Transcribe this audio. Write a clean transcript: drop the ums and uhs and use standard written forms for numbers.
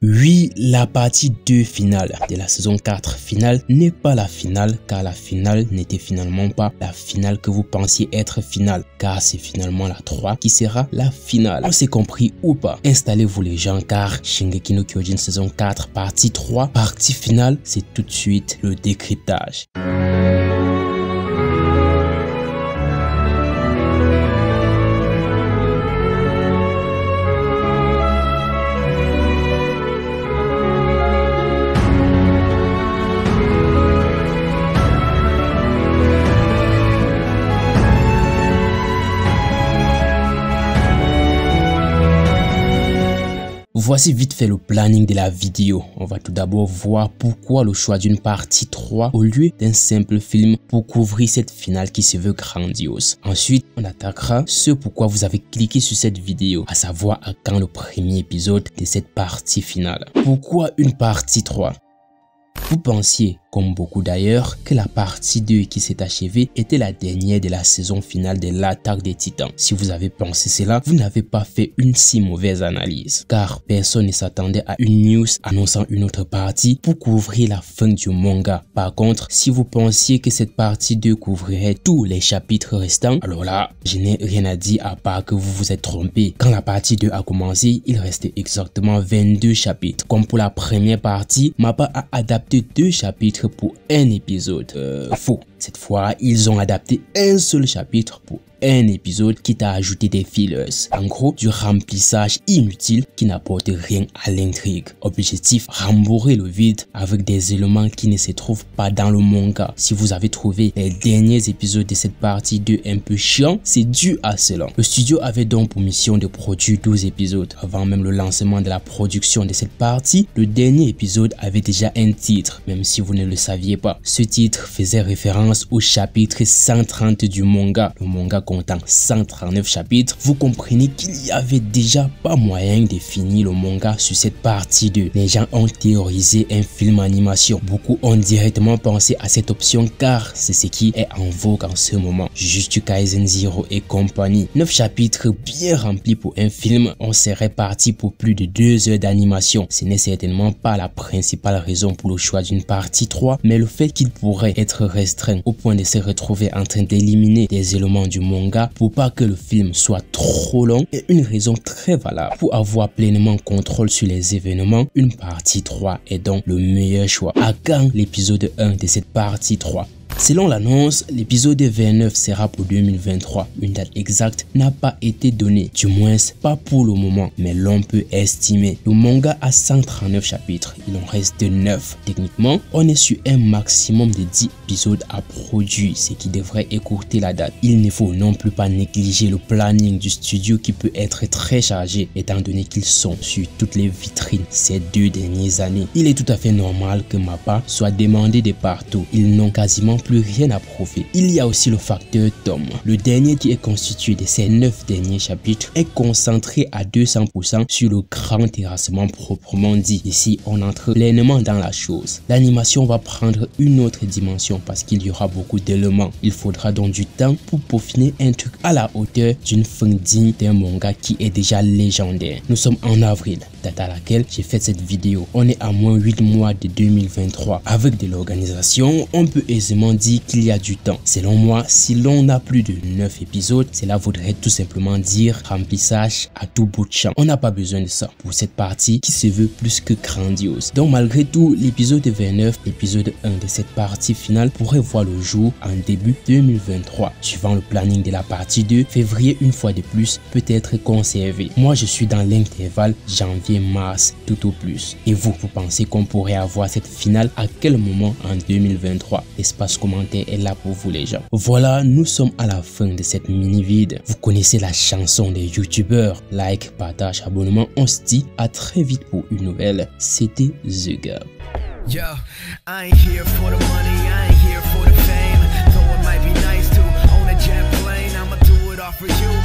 Oui, la partie 2 finale de la saison 4 finale n'est pas la finale car la finale n'était finalement pas la finale que vous pensiez être finale car c'est finalement la 3 qui sera la finale. On s'est compris ou pas? Installez-vous les gens car Shingeki no Kyojin saison 4 partie 3 partie finale, c'est tout de suite le décryptage. Voici vite fait le planning de la vidéo. On va tout d'abord voir pourquoi le choix d'une partie 3 au lieu d'un simple film pour couvrir cette finale qui se veut grandiose. Ensuite, on attaquera ce pourquoi vous avez cliqué sur cette vidéo, à savoir à quand le premier épisode de cette partie finale. Pourquoi une partie 3? Vous pensiez, comme beaucoup d'ailleurs, que la partie 2 qui s'est achevée était la dernière de la saison finale de l'attaque des Titans. Si vous avez pensé cela, vous n'avez pas fait une si mauvaise analyse, car personne ne s'attendait à une news annonçant une autre partie pour couvrir la fin du manga. Par contre, si vous pensiez que cette partie 2 couvrirait tous les chapitres restants, alors là, je n'ai rien à dire à part que vous vous êtes trompé. Quand la partie 2 a commencé, il restait exactement 22 chapitres. Comme pour la première partie, Mappa a adapté 2 chapitres pour un épisode. Faux. Cette fois, ils ont adapté un seul chapitre pour un épisode qui t'a ajouté des fillers. En gros, du remplissage inutile qui n'apporte rien à l'intrigue. Objectif, rembourrer le vide avec des éléments qui ne se trouvent pas dans le manga. Si vous avez trouvé les derniers épisodes de cette partie 2 un peu chiants, c'est dû à cela. Le studio avait donc pour mission de produire 12 épisodes. Avant même le lancement de la production de cette partie, le dernier épisode avait déjà un titre, même si vous ne le saviez pas. Ce titre faisait référence au chapitre 130 du manga. Le manga comptant 139 chapitres, vous comprenez qu'il y avait déjà pas moyen de finir le manga sur cette partie 2. Les gens ont théorisé un film animation. Beaucoup ont directement pensé à cette option car c'est ce qui est en vogue en ce moment. Jujutsu Kaisen Zero et compagnie. 9 chapitres bien remplis pour un film, on serait parti pour plus de 2 heures d'animation. Ce n'est certainement pas la principale raison pour le choix d'une partie 3, mais le fait qu'il pourrait être restreint au point de se retrouver en train d'éliminer des éléments du manga pour pas que le film soit trop long est une raison très valable. Pour avoir pleinement contrôle sur les événements, une partie 3 est donc le meilleur choix. À quand l'épisode 1 de cette partie 3? Selon l'annonce, l'épisode 29 sera pour 2023. Une date exacte n'a pas été donnée, du moins pas pour le moment, mais l'on peut estimer. Le manga a 139 chapitres, il en reste 9. Techniquement, on est sur un maximum de 10 épisodes à produire, ce qui devrait écourter la date. Il ne faut non plus pas négliger le planning du studio qui peut être très chargé, étant donné qu'ils sont sur toutes les vitrines ces 2 dernières années. Il est tout à fait normal que Mappa soit demandé de partout. Ils n'ont quasiment plus rien à prouver. Il y a aussi le facteur tome. Le dernier qui est constitué de ces 9 derniers chapitres est concentré à 200% sur le grand terrassement proprement dit. Ici, on entre pleinement dans la chose. L'animation va prendre une autre dimension parce qu'il y aura beaucoup d'éléments. Il faudra donc du temps pour peaufiner un truc à la hauteur d'une fin digne d'un manga qui est déjà légendaire. Nous sommes en avril, date à laquelle j'ai fait cette vidéo. On est à moins 8 mois de 2023. Avec de l'organisation, on peut aisément dire qu'il y a du temps. Selon moi, si l'on n'a plus de 9 épisodes, cela voudrait tout simplement dire remplissage à tout bout de champ. On n'a pas besoin de ça pour cette partie qui se veut plus que grandiose. Donc malgré tout, l'épisode 29, l'épisode 1 de cette partie finale pourrait voir le jour en début 2023. Suivant le planning de la partie 2, février une fois de plus peut être conservé. Moi je suis dans l'intervalle janvier-mars tout au plus. Et vous pensez qu'on pourrait avoir cette finale à quel moment en 2023? L'espace commentaire est là pour vous les gens. Voilà, nous sommes à la fin de cette mini vide. Vous connaissez la chanson des youtubeurs. Like, partage, abonnement. On se dit à très vite pour une nouvelle. C'était The Gab. Yo, I ain't here for the money, I ain't here for the fame. Though it might be nice to own a jet plane, I'ma do it all for you.